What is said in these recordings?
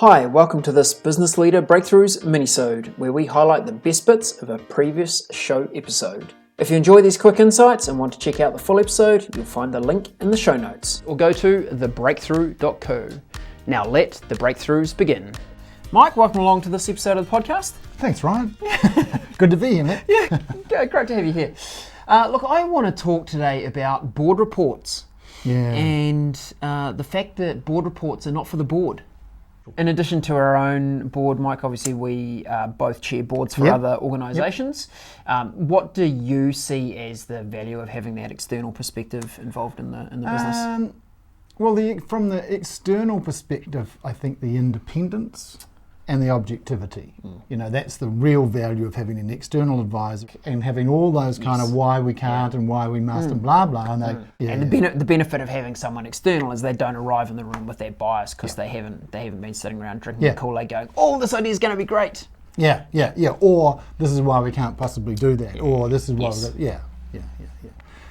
Hi, welcome to this Business Leader Breakthroughs Minisode, where we highlight the best bits of a previous show episode. If you enjoy these quick insights and want to check out the full episode, you'll find the link in the show notes. Or go to thebreakthrough.co. Now let the breakthroughs begin. Mike, welcome along to this episode of the podcast. Thanks, Ryan. Good to be here, mate. Yeah, great to have you here. Look, I want to talk today about board reports. And the fact that board reports are not for the board. In addition to our own board, Mike, obviously we both chair boards for other organisations. What do you see as the value of having that external perspective involved in the business? Well, from the external perspective, I think the independence and the objectivity. You know, that's the real value of having an external advisor and having all those kind of why we can't and why we must and blah blah. And the benefit of having someone external is they don't arrive in the room with that bias because they haven't been sitting around drinking the Kool-Aid going, oh, this idea is going to be great. Yeah. Or this is why we can't possibly do that. Or this is why.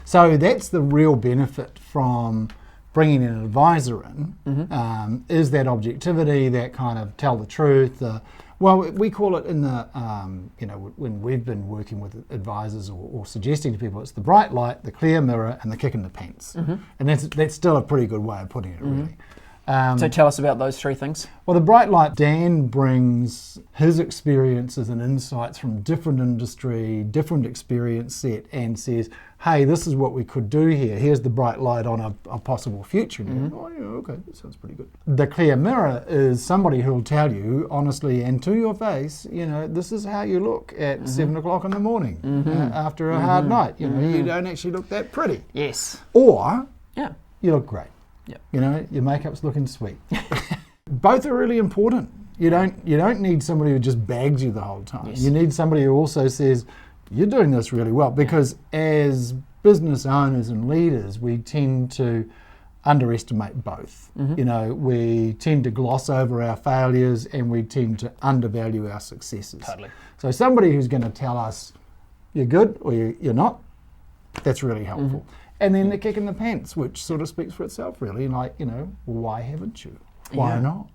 So that's the real benefit from bringing an advisor in, is that objectivity, that kind of tell the truth. Well, we call it in the, when we've been working with advisors or suggesting to people, it's the bright light, the clear mirror, and the kick in the pants. And that's still a pretty good way of putting it, really. So tell us about those three things. Well, the bright light, Dan brings his experiences and insights from different industry, different experience set, and says, hey, this is what we could do here. Here's the bright light on a possible future. And you go, oh, yeah, okay, that sounds pretty good. The clear mirror is somebody who'll tell you honestly and to your face, this is how you look at 7 o'clock in the morning after a hard night. You don't actually look that pretty. Yes. Or you look great. Yep. Your makeup's looking sweet. Both are really important. You don't need somebody who just bags you the whole time. Yes. You need somebody who also says, you're doing this really well, because as business owners and leaders, we tend to underestimate both. We tend to gloss over our failures and we tend to undervalue our successes. Totally. So somebody who's going to tell us you're good or you're not, that's really helpful. And then the kick in the pants, which sort of speaks for itself, really. Like, why haven't you? Why not?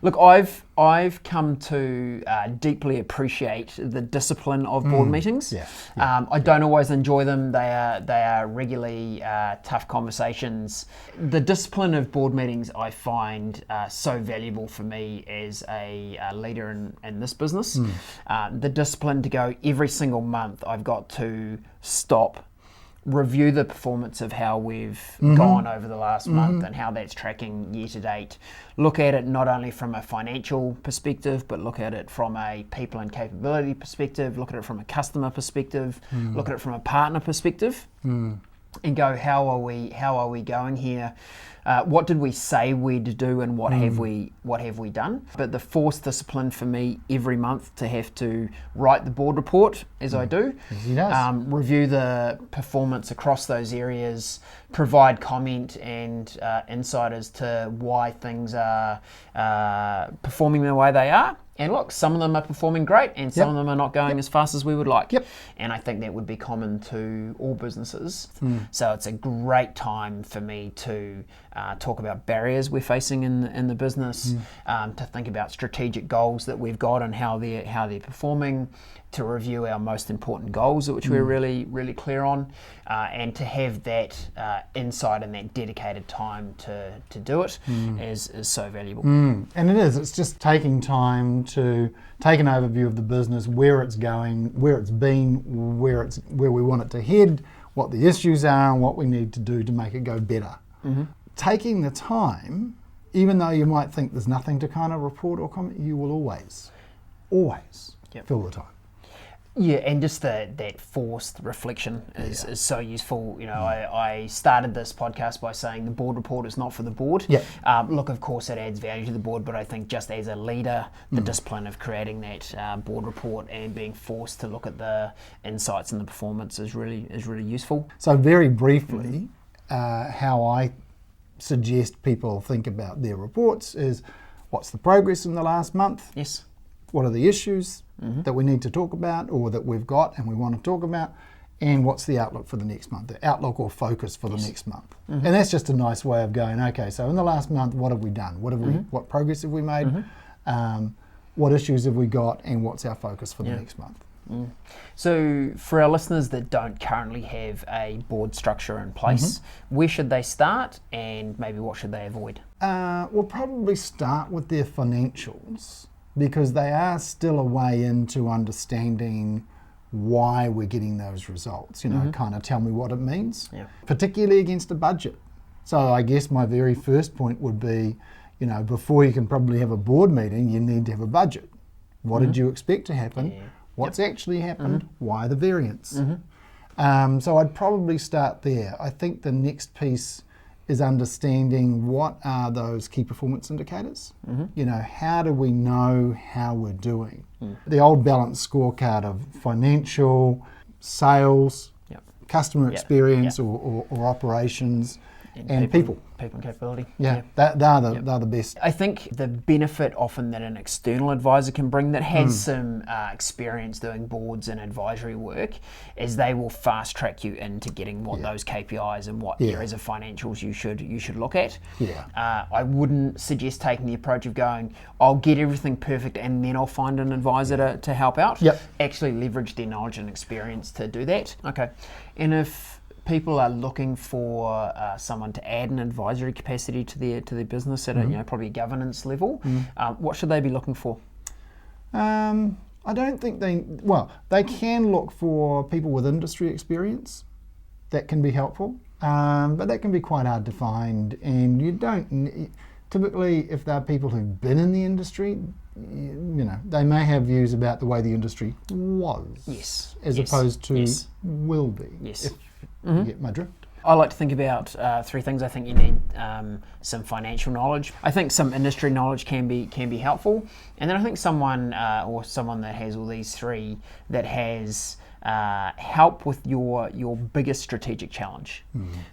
Look, I've come to deeply appreciate the discipline of board meetings. I don't always enjoy them. They are regularly tough conversations. The discipline of board meetings I find so valuable for me as a leader in this business. The discipline to go every single month, I've got to stop, review the performance of how we've gone over the last month and how that's tracking year to date. Look at it not only from a financial perspective, but look at it from a people and capability perspective, look at it from a customer perspective, look at it from a partner perspective, and go, how are we going here? What did we say we'd do, and what have we done? But the forced discipline for me every month to have to write the board report, as I do, review the performance across those areas, provide comment and insight as to why things are performing the way they are. And look, some of them are performing great and some of them are not going as fast as we would like. And I think that would be common to all businesses. So it's a great time for me to talk about barriers we're facing in the business, to think about strategic goals that we've got and how they're performing, to review our most important goals, which we're really, really clear on, and to have that insight and that dedicated time to do it is so valuable. And it is. It's just taking time to take an overview of the business, where it's going, where it's been, where we want it to head, what the issues are, and what we need to do to make it go better. Taking the time, even though you might think there's nothing to kind of report or comment, you will always fill the time. Yeah, and just that forced reflection is so useful. I started this podcast by saying the board report is not for the board. Look, of course, it adds value to the board, but I think just as a leader, the discipline of creating that board report and being forced to look at the insights and the performance is really useful. So very briefly, how I suggest people think about their reports is, what's the progress in the last month? Yes. What are the issues that we need to talk about or that we've got and we want to talk about? And what's the outlook for the next month? The outlook or focus for the next month. And that's just a nice way of going, okay, so in the last month, what have we done? What progress have we made? What issues have we got, and what's our focus for the next month? So for our listeners that don't currently have a board structure in place, where should they start, and maybe what should they avoid? We'll probably start with their financials, because they are still a way into understanding why we're getting those results. Kind of tell me what it means, particularly against a budget. So I guess my very first point would be, before you can probably have a board meeting, you need to have a budget. What did you expect to happen? What's actually happened? Why the variance? So I'd probably start there. I think the next piece is understanding what are those key performance indicators. How do we know how we're doing? The old balanced scorecard of financial, sales, customer experience or operations, and people. People and capability. They're the best. I think the benefit often that an external advisor can bring that has some experience doing boards and advisory work is they will fast track you into getting what those KPIs and what areas of financials you should look at. I wouldn't suggest taking the approach of going, I'll get everything perfect and then I'll find an advisor to help out. Actually leverage their knowledge and experience to do that. Okay. And if people are looking for someone to add an advisory capacity to their business at a probably a governance level, what should they be looking for? I don't think they can look for people with industry experience. That can be helpful, but that can be quite hard to find, and you don't typically, if they're people who've been in the industry, they may have views about the way the industry was, as opposed to will be. You get my drift. I like to think about three things. I think you need some financial knowledge. I think some industry knowledge can be helpful, and then I think someone that has all these three that has help with your biggest strategic challenge.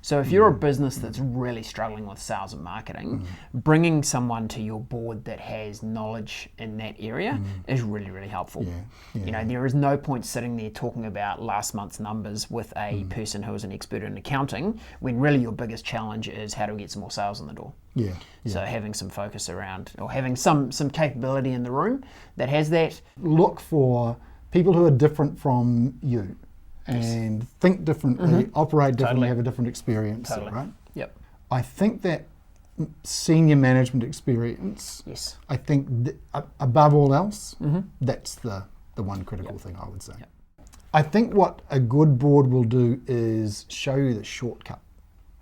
So if you're a business that's really struggling with sales and marketing, bringing someone to your board that has knowledge in that area is really, really helpful. There is no point sitting there talking about last month's numbers with a person who is an expert in accounting when really your biggest challenge is how do we get some more sales in the door. So having some focus around, or having some capability in the room that has that. Look for people who are different from you and think differently, operate differently, have a different experience, right? I think that senior management experience, I think above all else, that's the one critical thing I would say. I think what a good board will do is show you the shortcut.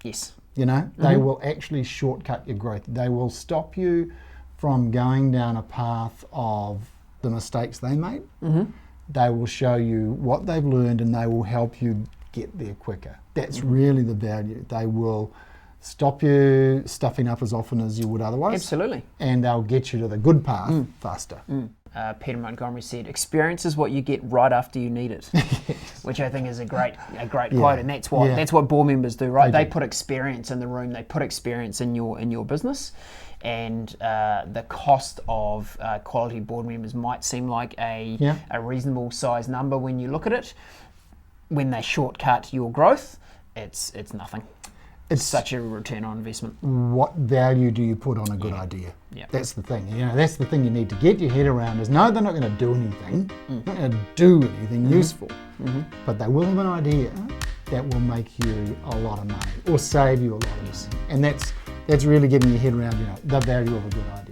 They will actually shortcut your growth. They will stop you from going down a path of the mistakes they made. They will show you what they've learned, and they will help you get there quicker. That's really the value. They will stop you stuffing up as often as you would otherwise. Absolutely. And they'll get you to the good path faster. Peter Montgomery said, "Experience is what you get right after you need it," which I think is a great quote, and that's what board members do, right? They put experience in the room. They put experience in your business. And the cost of quality board members might seem like a reasonable size number when you look at it. When they shortcut your growth, it's nothing. It's such a return on investment. What value do you put on a good idea? That's the thing. That's the thing you need to get your head around. Is no, they're not going to do anything. They're not going to do anything useful, but they will have an idea that will make you a lot of money or save you a lot of money, and that's really getting your head around, the value of a good idea.